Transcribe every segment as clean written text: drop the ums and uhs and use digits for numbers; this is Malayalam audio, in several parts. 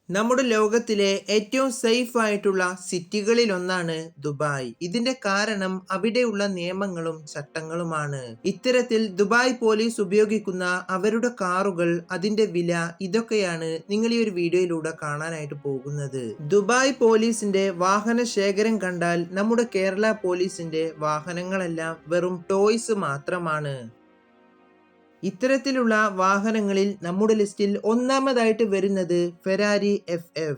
നമ്മുടെ ലോകത്തിലെ ഏറ്റവും സേഫ് ആയിട്ടുള്ള സിറ്റികളിലൊന്നാണ് ദുബായ്. ഇതിന്റെ കാരണം അവിടെയുള്ള നിയമങ്ങളും ചട്ടങ്ങളുമാണ്. ഇത്തരത്തിൽ ദുബായ് പോലീസ് ഉപയോഗിക്കുന്ന അവരുടെ കാറുകൾ, അതിന്റെ വില, ഇതൊക്കെയാണ് നിങ്ങൾ ഈ ഒരു വീഡിയോയിലൂടെ കാണാനായിട്ട് പോകുന്നത്. ദുബായ് പോലീസിന്റെ വാഹന ശേഖരം കണ്ടാൽ നമ്മുടെ കേരള പോലീസിന്റെ വാഹനങ്ങളെല്ലാം വെറും ടോയ്സ് മാത്രമാണ്. ഇത്തരത്തിലുള്ള വാഹനങ്ങളിൽ നമ്മുടെ ലിസ്റ്റിൽ ഒന്നാമതായിട്ട് വരുന്നത് ഫെരാരി FF.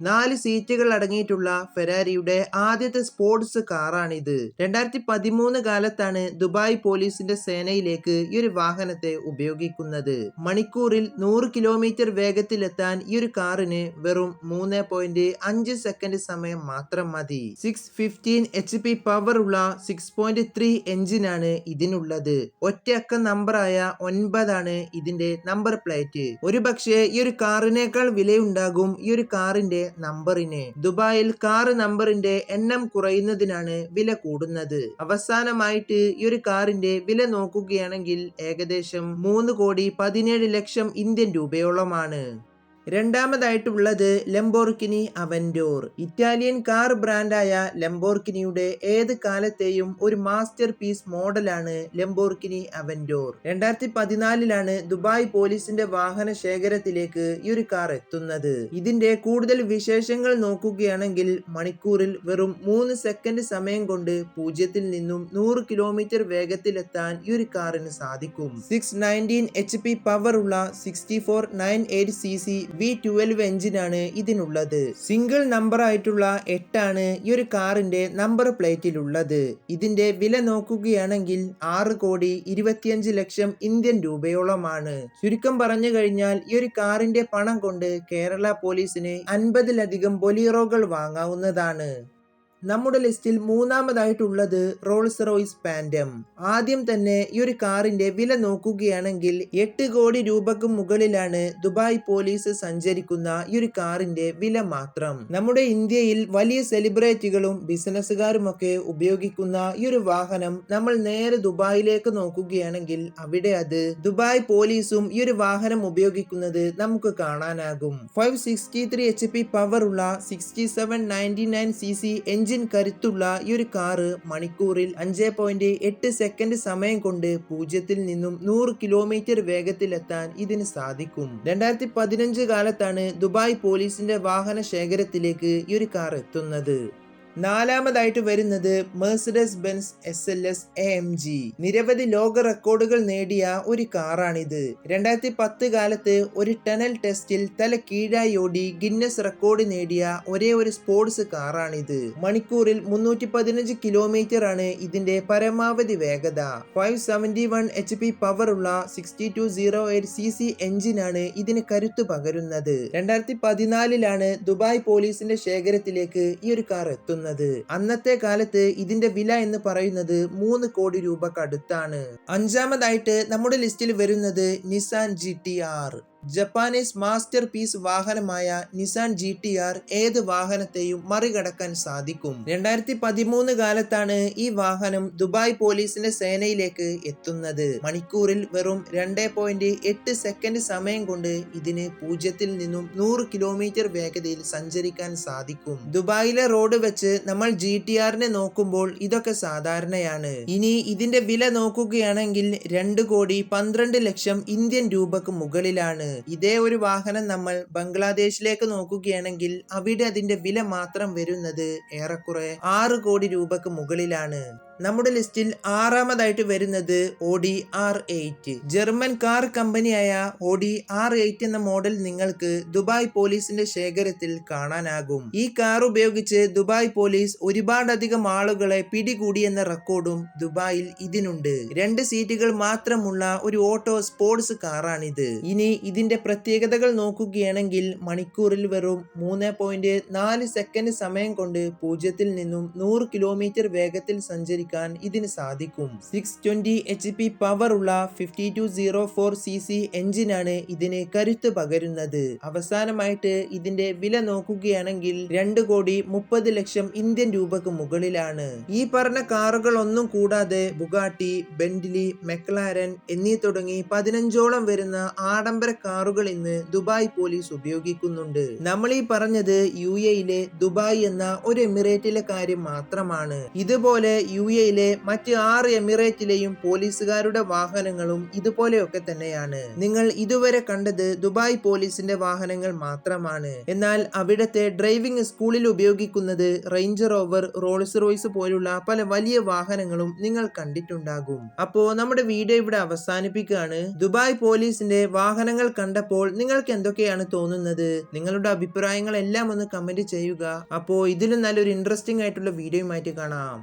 4 സീറ്റുകൾ അടങ്ങിയിട്ടുള്ള ഫെരാരിയുടെ ആദ്യത്തെ സ്പോർട്സ് കാറാണിത്. 2013 കാലത്താണ് ദുബായ് പോലീസിന്റെ സേനയിലേക്ക് ഈ ഒരു വാഹനത്തെ ഉപയോഗിക്കുന്നത്. മണിക്കൂറിൽ 100 കിലോമീറ്റർ വേഗത്തിലെത്താൻ ഈ ഒരു കാറിന് വെറും 3.5 സെക്കൻഡ് സമയം മാത്രം മതി. 615 HP പവർ ഉള്ള 6.3 എഞ്ചിനാണ് ഇതിനുള്ളത്. ഒറ്റയക്ക നമ്പറായ 9 ആണ് ഇതിന്റെ നമ്പർ പ്ലേറ്റ്. ഒരുപക്ഷെ ഈ ഒരു കാറിനേക്കാൾ വിലയുണ്ടാകും ഈ ഒരു കാറിന്റെ നമ്പറിന്. ദുബായിൽ കാർ നമ്പറിന്റെ എണ്ണം കുറയുന്നതിനാണ് വില കൂടുന്നത്. അവസാനമായിട്ട് ഈ ഒരു കാറിന്റെ വില നോക്കുകയാണെങ്കിൽ ഏകദേശം 3,17,00,000 ഇന്ത്യൻ രൂപയോളമാണ്. രണ്ടാമതായിട്ടുള്ളത് ലംബോർഗിനി അവന്റൂർ. ഇറ്റാലിയൻ കാർ ബ്രാൻഡായ ലംബോർഗിനിയുടെ ഏത് കാലത്തെയും ഒരു മാസ്റ്റർ പീസ് മോഡലാണ് ലംബോർഗിനി അവന്റൂർ. 2014 ദുബായ് പോലീസിന്റെ വാഹന ശേഖരത്തിലേക്ക് ഈ ഒരു കാർ എത്തുന്നത്. ഇതിന്റെ കൂടുതൽ വിശേഷങ്ങൾ നോക്കുകയാണെങ്കിൽ മണിക്കൂറിൽ വെറും 3 സെക്കൻഡ് സമയം കൊണ്ട് 0 നിന്നും 100 കിലോമീറ്റർ വേഗത്തിലെത്താൻ ഈ ഒരു കാറിന് സാധിക്കും. 619 HP പവർ ഉള്ള 6498cc V12 എഞ്ചിനാണ് ഇതിനുള്ളത്. സിംഗിൾ നമ്പർ ആയിട്ടുള്ള 8 ആണ് ഈ ഒരു കാറിന്റെ നമ്പർ പ്ലേറ്റിലുള്ളത്. ഇതിന്റെ വില നോക്കുകയാണെങ്കിൽ 6,25,00,000 ഇന്ത്യൻ രൂപയോളമാണ്. ചുരുക്കം പറഞ്ഞു കഴിഞ്ഞാൽ ഈ ഒരു കാറിന്റെ പണം കൊണ്ട് കേരള പോലീസിന് 50ലധികം ബൊലീറോകൾ വാങ്ങാവുന്നതാണ്. നമ്മുടെ ലിസ്റ്റിൽ മൂന്നാമതായിട്ടുള്ളത് റോൾസ് റോയ്സ് ഫാന്റം. ആദ്യം തന്നെ ഈ ഒരു കാറിന്റെ വില നോക്കുകയാണെങ്കിൽ 8 കോടി രൂപക്ക് മുകളിലാണ് ദുബായ് പോലീസ് സഞ്ചരിക്കുന്ന ഈ ഒരു കാറിന്റെ വില മാത്രം. നമ്മുടെ ഇന്ത്യയിൽ വലിയ സെലിബ്രിറ്റികളും ബിസിനസ്സുകാരും ഒക്കെ ഉപയോഗിക്കുന്ന ഈ ഒരു വാഹനം നമ്മൾ നേരെ ദുബായിലേക്ക് നോക്കുകയാണെങ്കിൽ അവിടെ അത് ദുബായ് പോലീസും ഈ ഒരു വാഹനം ഉപയോഗിക്കുന്നത് നമുക്ക് കാണാനാകും. 563 HP പവർ ഉള്ള 6799cc എഞ്ചിൻ കരുത്തുള്ള ഈ ഒരു കാറ് മണിക്കൂറിൽ 5.8 സെക്കൻഡ് സമയം കൊണ്ട് 0 നിന്നും 100 കിലോമീറ്റർ വേഗത്തിലെത്താൻ ഇതിന് സാധിക്കും. 2015 കാലത്താണ് ദുബായ് പോലീസിന്റെ വാഹന ശേഖരത്തിലേക്ക് ഈ ഒരു കാർ എത്തുന്നത്. നാലാമതായിട്ട് വരുന്നത് മെഴ്സിഡസ് ബെൻസ് SLS AMG. നിരവധി ലോക റെക്കോർഡുകൾ നേടിയ ഒരു കാറാണിത്. 2010 കാലത്ത് ഒരു ടണൽ ടെസ്റ്റിൽ തല കീഴായി ഓടി ഗിന്നസ് റെക്കോർഡ് നേടിയ ഒരേ ഒരു സ്പോർട്സ് കാറാണിത്. മണിക്കൂറിൽ 315 കിലോമീറ്റർ ആണ് ഇതിന്റെ പരമാവധി വേഗത. 571 HP പവർ ഉള്ള 6208cc എഞ്ചിനാണ് ഇതിന് കരുത്തു പകരുന്നത്. 2014 ദുബായ് പോലീസിന്റെ ശേഖരത്തിലേക്ക് ഈ ഒരു കാർ എത്തുന്നത്. അന്നത്തെ കാലത്ത് ഇതിന്റെ വില എന്ന് പറയുന്നത് 3 കോടി രൂപക്കടുത്താണ്. അഞ്ചാമതായിട്ട് നമ്മുടെ ലിസ്റ്റിൽ വരുന്നത് Nissan GT-R. Japanese masterpiece വാഹനമായ നിസാൻ GT-R ഏത് വാഹനത്തെയും മറികടക്കാൻ സാധിക്കും. 2013 കാലത്താണ് ഈ വാഹനം ദുബായ് പോലീസിന്റെ സേനയിലേക്ക് എത്തുന്നത്. മണിക്കൂറിൽ വെറും 2.8 സെക്കൻഡ് സമയം കൊണ്ട് ഇതിന് 0 നിന്നും 100 കിലോമീറ്റർ വേഗതയിൽ സഞ്ചരിക്കാൻ സാധിക്കും. ദുബായിലെ റോഡ് വെച്ച് നമ്മൾ GT-Rനെ നോക്കുമ്പോൾ ഇതൊക്കെ സാധാരണയാണ്. ഇനി ഇതിന്റെ വില നോക്കുകയാണെങ്കിൽ 2,12,00,000 ഇന്ത്യൻ രൂപക്ക് മുകളിലാണ്. ഇതേ ഒരു വാഹനം നമ്മൾ ബംഗ്ലാദേശിലേക്ക് നോക്കുകയാണെങ്കിൽ അവിടെ അതിന്റെ വില മാത്രം വരുന്നത് ഏറെക്കുറെ 6 കോടി രൂപക്ക് മുകളിലാണ്. നമ്മുടെ ലിസ്റ്റിൽ ആറാമതായിട്ട് വരുന്നത് ഓഡി R8. ജർമ്മൻ കാർ കമ്പനിയായ ഓഡി R8 എന്ന മോഡൽ നിങ്ങൾക്ക് ദുബായ് പോലീസിന്റെ ശേഖരത്തിൽ കാണാനാകും. ഈ കാർ ഉപയോഗിച്ച് ദുബായ് പോലീസ് ഒരുപാടധികം ആളുകളെ പിടികൂടിയെന്ന റെക്കോർഡും ദുബായിൽ ഇതിനുണ്ട്. 2 സീറ്റുകൾ മാത്രമുള്ള ഒരു ഓട്ടോ സ്പോർട്സ് കാറാണിത്. ഇനി ഇതിന്റെ പ്രത്യേകതകൾ നോക്കുകയാണെങ്കിൽ മണിക്കൂറിൽ വെറും 3.4 സെക്കൻഡ് സമയം കൊണ്ട് 0 നിന്നും 100 കിലോമീറ്റർ വേഗത്തിൽ സഞ്ചരിക്കും കൈവരിക്കാൻ ഇതിന് സാധിക്കും. 620 HP പവർ ഉള്ള 5204cc എഞ്ചിനാണ് ഇതിന് കരുത്ത് പകരുന്നത്. അവസാനമായിട്ട് ഇതിന്റെ വില നോക്കുകയാണെങ്കിൽ 2,30,00,000 ഇന്ത്യൻ രൂപക്ക് മുകളിലാണ്. ഈ പറഞ്ഞ കാറുകൾ ഒന്നും കൂടാതെ ബുഗാട്ടി, ബെന്റ്ലി, മെക്ലാരൻ എന്നീ തുടങ്ങി 15ഓളം വരുന്ന ആഡംബര കാറുകൾ ഇന്ന് ദുബായ് പോലീസ് ഉപയോഗിക്കുന്നുണ്ട്. നമ്മൾ ഈ പറഞ്ഞത് UAE ദുബായ് എന്ന ഒരു എമിറേറ്റിലെ കാര്യം മാത്രമാണ്. ഇതുപോലെ UAE മറ്റ് 6 എമിറേറ്റിലെയും പോലീസുകാരുടെ വാഹനങ്ങളും ഇതുപോലെയൊക്കെ തന്നെയാണ്. നിങ്ങൾ ഇതുവരെ കണ്ടത് ദുബായ് പോലീസിന്റെ വാഹനങ്ങൾ മാത്രമാണ്. എന്നാൽ അവിടുത്തെ ഡ്രൈവിംഗ് സ്കൂളിൽ ഉപയോഗിക്കുന്നത് റേഞ്ച് റോവർ, റോൾസ് റോയ്സ് പോലുള്ള പല വലിയ വാഹനങ്ങളും നിങ്ങൾ കണ്ടിട്ടുണ്ടാകും. അപ്പോ നമ്മുടെ വീഡിയോ ഇവിടെ അവസാനിപ്പിക്കുകയാണ്. ദുബായ് പോലീസിന്റെ വാഹനങ്ങൾ കണ്ടപ്പോൾ നിങ്ങൾക്ക് എന്തൊക്കെയാണ് തോന്നുന്നത്? നിങ്ങളുടെ അഭിപ്രായങ്ങൾ എല്ലാം ഒന്ന് കമന്റ് ചെയ്യുക. അപ്പോ ഇതിലും നല്ലൊരു ഇൻട്രസ്റ്റിംഗ് ആയിട്ടുള്ള വീഡിയോയുമായിട്ട് കാണാം.